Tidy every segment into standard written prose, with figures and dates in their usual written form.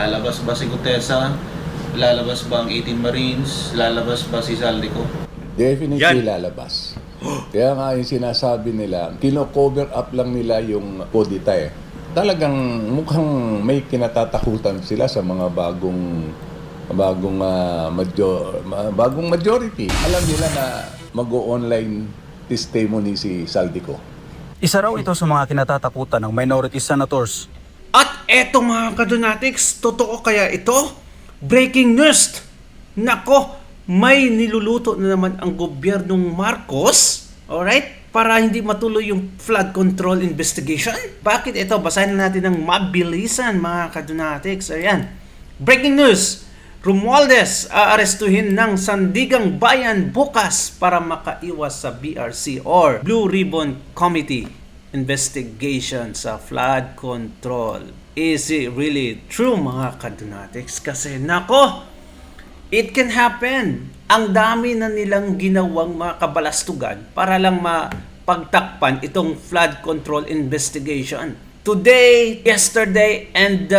Lalabas ba si Gutesa? Lalabas ba ang 18 Marines? Lalabas ba si Saldico? Definitely lalabas. Kaya nga yung sinasabi nila, kino-cover up lang nila yung kodita eh. Talagang mukhang may kinatatakutan sila sa mga bagong majority. Alam nila na mag-o-online testimony si Saldico. Isa raw ito sa mga kinatatakutan ng minority senators. At eto mga kadonatics, totoo kaya ito? Breaking news! Nako, may niluluto na naman ang gobyernong Marcos, alright? Para hindi matuloy yung flood control investigation. Bakit ito? Basahin natin ng mabilisan mga kadonatics. Ayan. Breaking news! Romualdez aarestuhin ng Sandigang Bayan bukas para makaiwas sa BRC or Blue Ribbon Committee investigation sa flood control. Is it really true mga kadonatics? Kasi nako, it can happen. Ang dami na nilang ginawang mga kabalastugan para lang mapagtakpan itong flood control investigation. Today, yesterday, and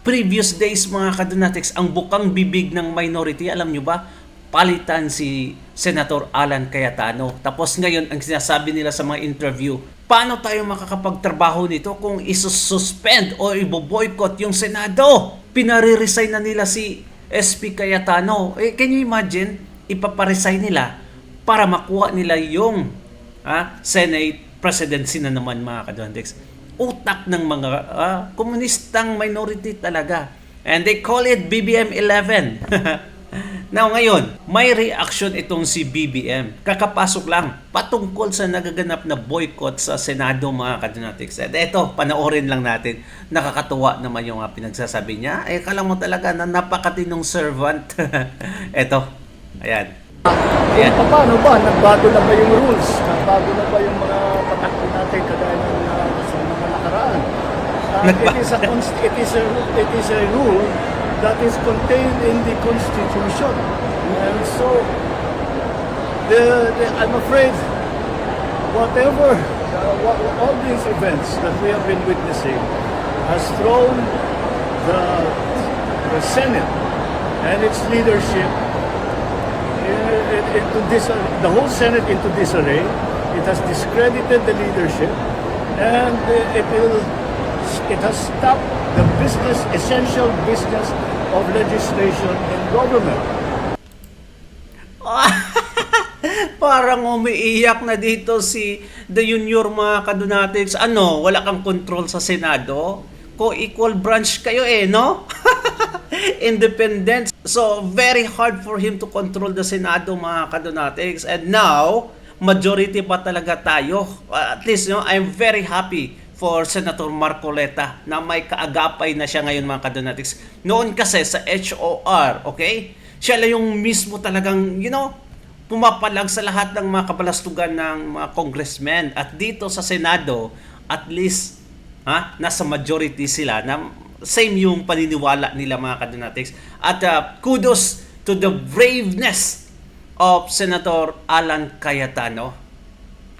previous days mga kadonatics, ang bukang bibig ng minority, alam nyo ba, palitan si Senator Alan Cayetano. Tapos ngayon, ang sinasabi nila sa mga interview, paano tayo makakapagtrabaho nito kung isususpend o iboboycott yung Senado? Pinare-resign na nila si SP Cayetano. Can you imagine? Ipaparesign nila para makuha nila yung Senate presidency na naman mga kadonatics. Utak ng mga komunistang minority talaga. And they call it BBM 11. Now ngayon, may reaction itong si BBM. Kakapasok lang patungkol sa nagaganap na boycott sa Senado mga kadonatics. At eto, panoorin lang natin. Nakakatuwa naman yung pinagsasabi niya. Kala mo talaga na napakatinong servant. Eto, ayan. Ayan. Paano ba? Nagbago na ba yung rules? Nagbago na ba yung mga patakbo natin kagaya ng sa mga nakaraan? It is a rule that is contained in the Constitution. And so, I'm afraid, whatever, all these events that we have been witnessing has thrown the Senate and its leadership into the whole Senate into disarray. It has discredited the leadership, and it has stopped the essential business of legislation in government. Parang umiiyak na dito si The Junior mga kadonatics. Ano, wala kang control sa Senado? Co-equal branch kayo no? Independent. So, very hard for him to control the Senado mga kadonatics. And now, majority pa talaga tayo. At least, I'm very happy for Senator Marcoleta na may kaagapay na siya ngayon mga kadonatics. Noon kasi sa HOR, okay? Siya lang yung mismo talagang, pumapalag sa lahat ng mga kabalastugan ng mga congressmen. At dito sa Senado, at least, nasa majority sila na same yung paniniwala nila mga kadonatics. At kudos to the braveness of Senator Alan Cayetano.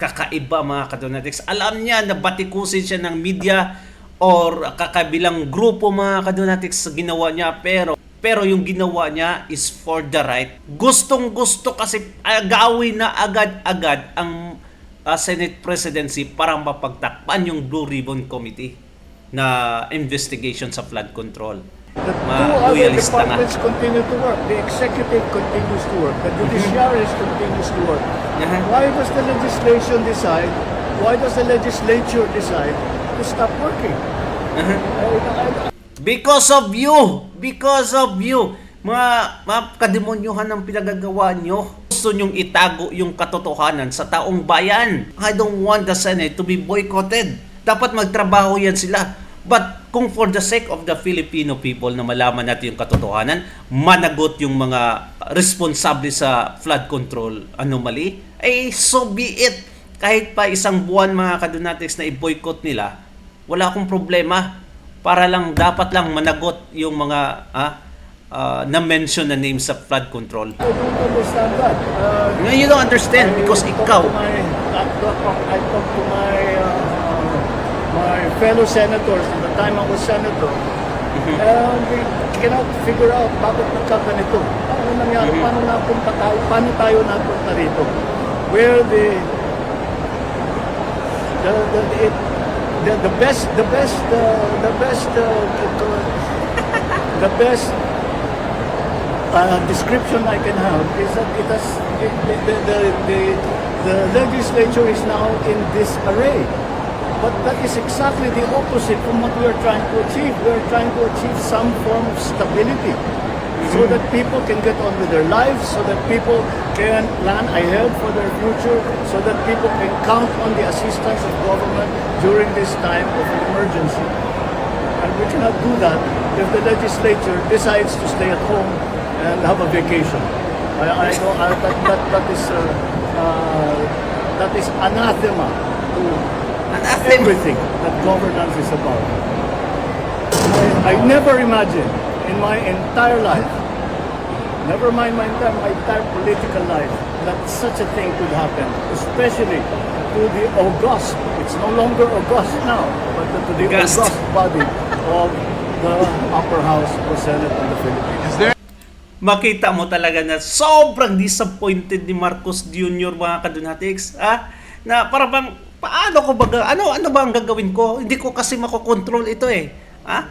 Kakaiba mga kadonatics. Alam niya na batikusin siya ng media or kakabilang grupo mga kadonatics sa ginawa niya, pero yung ginawa niya is for the right. Gustong-gusto kasi agawin na agad-agad ang Senate presidency para mapagtakpan yung Blue Ribbon Committee na investigation sa flood control. The two other departments continue to work. The executive continues to work. The judiciary continues to work. Why does the legislation decide? Why does the legislature decide to stop working? Because of you! Because of you! Mga kademonyohan ng pinagagawa nyo. Gusto nyong itago yung katotohanan sa taong bayan. I don't want the Senate to be boycotted. Dapat magtrabaho yan sila. But kung for the sake of the Filipino people na malaman natin yung katotohanan, managot yung mga responsable sa flood control anomaly, so be it. Kahit pa isang buwan mga kadonatics na i-boycott nila, wala akong problema. Para lang, dapat lang managot yung mga na-mention na names sa flood control. I don't understand that. You don't understand because ikaw. I talked to my fellow senators at the time I was senator, We cannot figure out bakit nagkaganito. Ano nangyari? Paano tayo napunta rito? Where the best description I can have is that the legislature is now in disarray. But that is exactly the opposite from what we are trying to achieve. We are trying to achieve some form of stability so that people can get on with their lives, so that people can plan ahead for their future, so that people can count on the assistance of government during this time of an emergency. And we cannot do that if the legislature decides to stay at home and have a vacation. I know that is anathema to everything that governance is about. I never imagined in my entire life, never mind my entire political life, that such a thing could happen, especially to the august, it's no longer august now, but to the August body of the upper house of the Senate of the Philippines. Makita mo talaga na sobrang disappointed ni Marcos Jr. mga kadunatics, na para bang paano ko ba ano ba ang gagawin ko? Hindi ko kasi makokontrol ito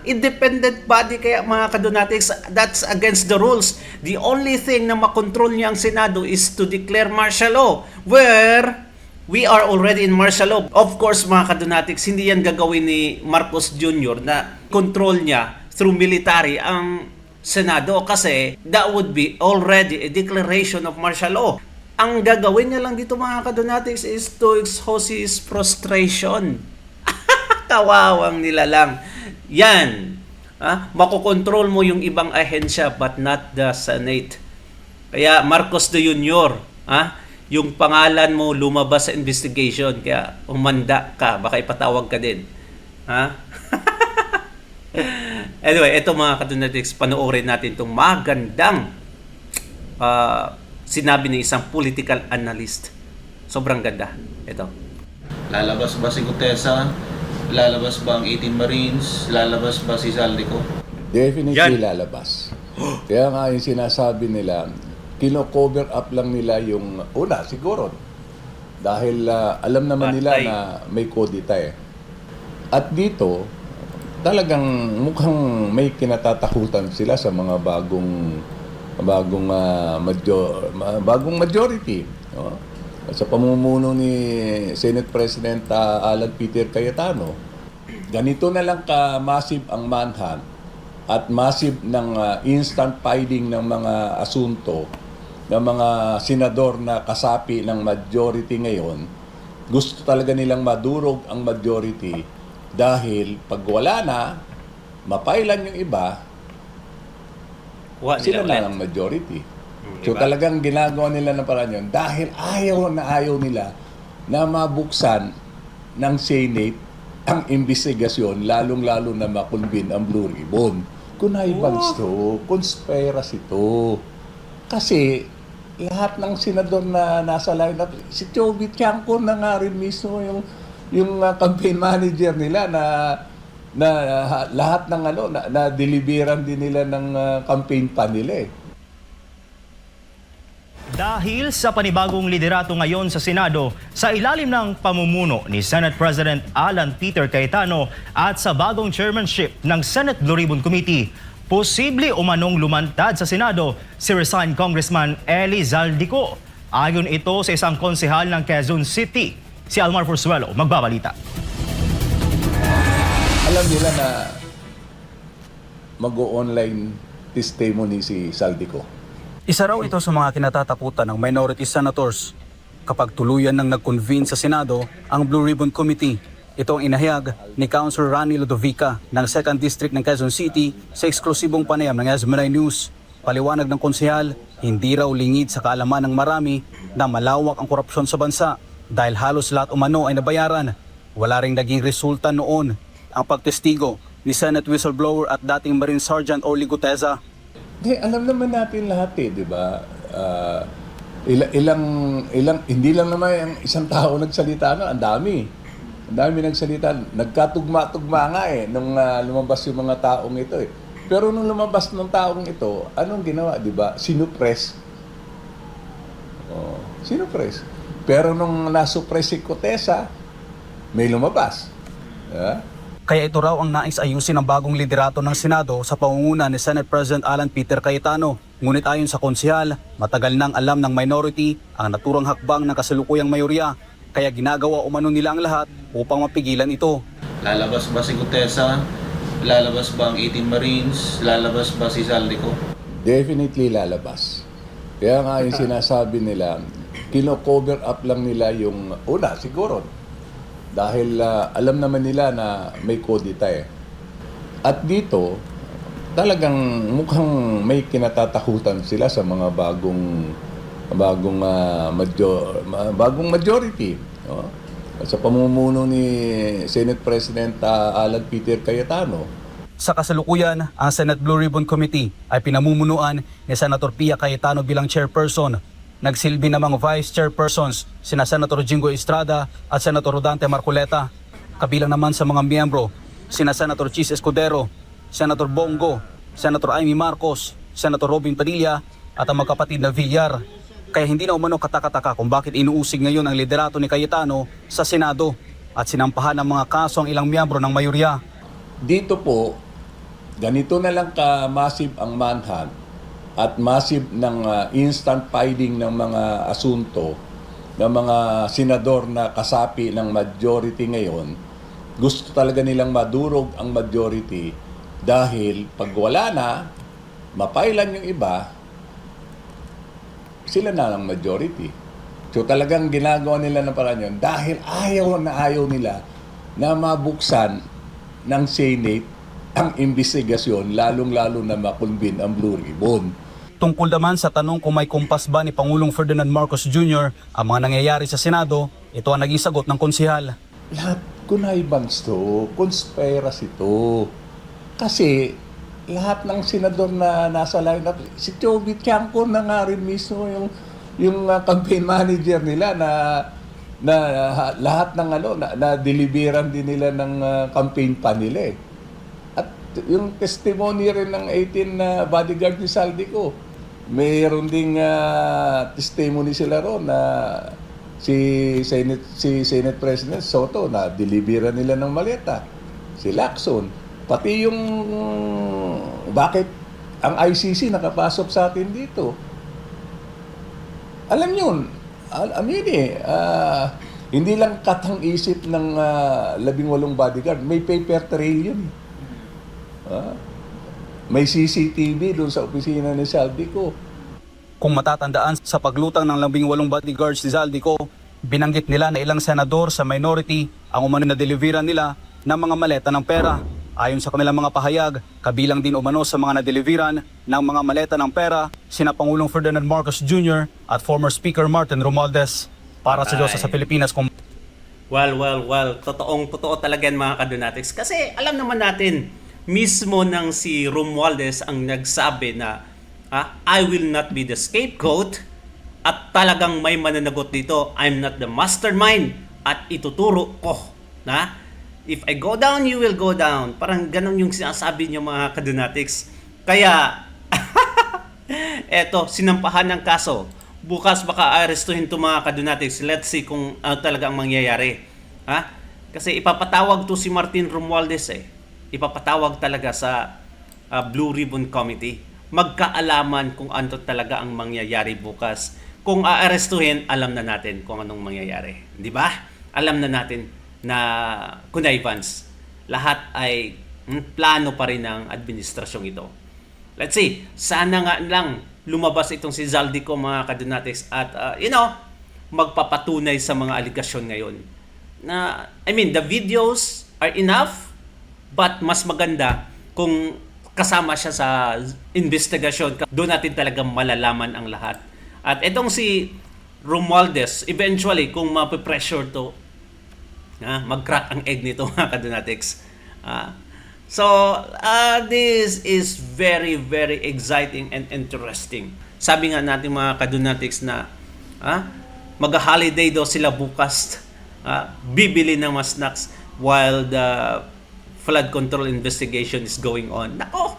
independent body kaya mga kadunatics, that's against the rules. The only thing na makontrol niya ang Senado is to declare martial law, where we are already in martial law. Of course mga kadunatics, hindi yan gagawin ni Marcos Jr. na control niya through military ang Senado, kasi that would be already a declaration of martial law. Ang gagawin niya lang dito mga kadunatics is to expose his frustration. Kawawang nilalang. Yan. Makokontrol mo yung ibang ahensya but not the Senate. Kaya Marcos Jr., yung pangalan mo lumabas sa investigation, kaya umanda ka, baka ipatawag ka din. Anyway, ito mga kadunatics, panoorin natin itong magandang sinabi ng isang political analyst. Sobrang ganda. Ito. Lalabas ba si Gutesa? Lalabas ba ang 18 Marines? Lalabas ba si Saldico? Definitely lalabas. Kaya nga yung sinasabi nila, kino-cover up lang nila yung una, siguro. Dahil alam naman nila na may kodita At dito, talagang mukhang may kinatatakutan sila sa mga bagong majority. Sa pamumuno ni Senate President Alan Peter Cayetano, ganito na lang ka-massive ang manhunt at massive ng instant filing ng mga asunto ng mga senador na kasapi ng majority ngayon. Gusto talaga nilang madurog ang majority dahil pag wala na, mapailan yung iba, sila na ang majority. So talagang ginagawa nila ng paraan yun dahil ayaw nila na mabuksan ng Senate ang investigasyon, lalong-lalo na makonvene ang Blue Ribbon. Connivance to, conspiracy to. Kasi lahat ng senador na nasa lineup, si Chovy Tiangco na nga rin mismo yung campaign manager nila na lahat ng na deliveran din nila ng campaign pa nila Dahil sa panibagong liderato ngayon sa Senado, sa ilalim ng pamumuno ni Senate President Alan Peter Cayetano at sa bagong chairmanship ng Senate Blue Ribbon Committee, posible umanong lumantad sa Senado si resigned Congressman Eli Zaldico. Ayon ito sa isang konsehal ng Quezon City. Si Almar Forzuelo magbabalita. Alam nila na mag-o-online testimony si Zaldico. Isa raw ito sa mga kinatatakutan ng minority senators kapag tuluyan ng nag-convene sa Senado ang Blue Ribbon Committee. Ito ang inahayag ni Councilor Rani Ludovica ng 2nd District ng Quezon City sa eksklusibong panayam ng SB9 News. Paliwanag ng konsehal, hindi raw lingid sa kaalaman ng marami na malawak ang korupsyon sa bansa dahil halos lahat umano ay nabayaran. Wala ring naging resulta noon ang pagtestigo ni Senate whistleblower at dating Marine Sergeant Orly Gutesa. Alam naman natin lahat di ba? Ilang hindi lang naman ang isang tao nagsalita ang dami. Ang dami nagsalita. Nagkatugma-tugma nga nung lumabas yung mga taong ito Pero nung lumabas ng taong ito, anong ginawa, di ba? Sinupress. Sinupress. Pero nung nasuppress si Cotesa, may lumabas. Kaya ito raw ang nais ayusin ng bagong liderato ng Senado sa pangunguna ni Senate President Alan Peter Cayetano. Ngunit ayon sa konsehal, matagal nang alam ng minority ang naturang hakbang ng kasalukuyang mayorya, kaya ginagawa umano nila ang lahat upang mapigilan ito. Lalabas ba si Gutesa? Lalabas ba ang 18 Marines? Lalabas ba si Zaldico? Definitely lalabas. Kaya nga yung sinasabi nila, kino-cover up lang nila yung una, siguro. Dahil alam naman nila na may kodita At dito, talagang mukhang may kinatatakutan sila sa mga bagong majority. Sa pamumuno ni Senate President Alan Peter Cayetano. Sa kasalukuyan, ang Senate Blue Ribbon Committee ay pinamumunuan ni Senator Pia Cayetano bilang chairperson. Nagsilbi namang vice chairpersons sina Senator Jingo Estrada at Senator Rodante Marcoleta. Kabilang naman sa mga miyembro sina Senator Chis Escudero, Senator Bongo, Senator Amy Marcos, Senator Robin Padilla at ang magkapatid na Villar. Kaya hindi na umano katakataka kung bakit inuusig ngayon ang liderato ni Cayetano sa Senado at sinampahan ng mga kaso ang ilang miyembro ng mayorya. Dito po, ganito na lang ka-massive ang manhunt at massive ng instant filing ng mga asunto ng mga senador na kasapi ng majority ngayon. Gusto talaga nilang madurog ang majority dahil pag wala na, mapailan yung iba, sila na ang majority. So talagang ginagawa nila ng paraan yun dahil ayaw nila na mabuksan ng Senate ang investigasyon, lalong-lalo na makonvene ang Blue Ribbon. Tungkol naman sa tanong kung may kumpas ba ni Pangulong Ferdinand Marcos Jr. ang mga nangyayari sa Senado, ito ang naging sagot ng konsehal. Lahat connivance to, conspiracy to. Kasi lahat ng senador na nasa lineup, si Joby Tiangco na nga rin mismo yung campaign manager nila na lahat ng na deliveran din nila ng campaign pa nila At yung testimony rin ng 18 bodyguard ni Zaldico, mayroon ding testimony sila ron na si Senate President Soto na deliveran nila ng maleta, si Lacson, pati yung bakit ang ICC nakapasok sa atin dito. Alam yun, hindi lang katang isip ng 18 bodyguard, may paper trail yun. May CCTV doon sa opisina ni Zaldico. Kung matatandaan sa paglutang ng 18 bodyguards ni Zaldico, binanggit nila na ilang senador sa minority ang umano na deliveran nila ng mga maleta ng pera. Ayon sa kanilang mga pahayag, kabilang din umano sa mga na-deliveran ng mga maleta ng pera sina Pangulong Ferdinand Marcos Jr. at former Speaker Martin Romualdez. Para sa Diyos sa Pilipinas, Well, totoo talaga yan mga kadonatics. Kasi alam naman natin, mismo ng si Romualdez ang nagsabi na I will not be the scapegoat at talagang may mananagot dito. I'm not the mastermind at ituturo ko na if I go down, you will go down. Parang ganun yung sinasabi niyo mga kadonatics. Kaya, eto, sinampahan ng kaso. Bukas baka arestuhin to mga kadonatics. Let's see kung talaga ang mangyayari. Kasi ipapatawag to si Martin Romualdez Ipapatawag talaga sa Blue Ribbon Committee. Magkaalaman kung ano talaga ang mangyayari bukas. Kung aarestuhin, alam na natin kung anong mangyayari. Di ba? Alam na natin na connivance. Lahat ay plano pa rin ng administrasyong ito. Let's see. Sana nga lang lumabas itong si Zaldico mga kadonatics at magpapatunay sa mga aligasyon ngayon. The videos are enough, but mas maganda kung kasama siya sa investigasyon. Doon natin talagang malalaman ang lahat. At itong si Romualdez, eventually, kung mapipressure to, mag-crack ang egg nito mga kadonatics. This is very, very exciting and interesting. Sabi nga natin mga kadonatics na mag-holiday daw sila bukas. bibili ng mga snacks while the flood control investigation is going on. Nako,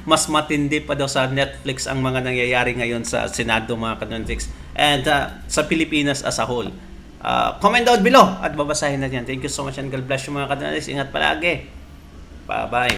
mas matindi pa daw sa Netflix ang mga nangyayari ngayon sa Senado, mga ka-Netflix, and sa Pilipinas as a whole. Comment down below at babasahin natin. Thank you so much and God bless you, mga ka-Netflix. Ingat palagi. Bye-bye.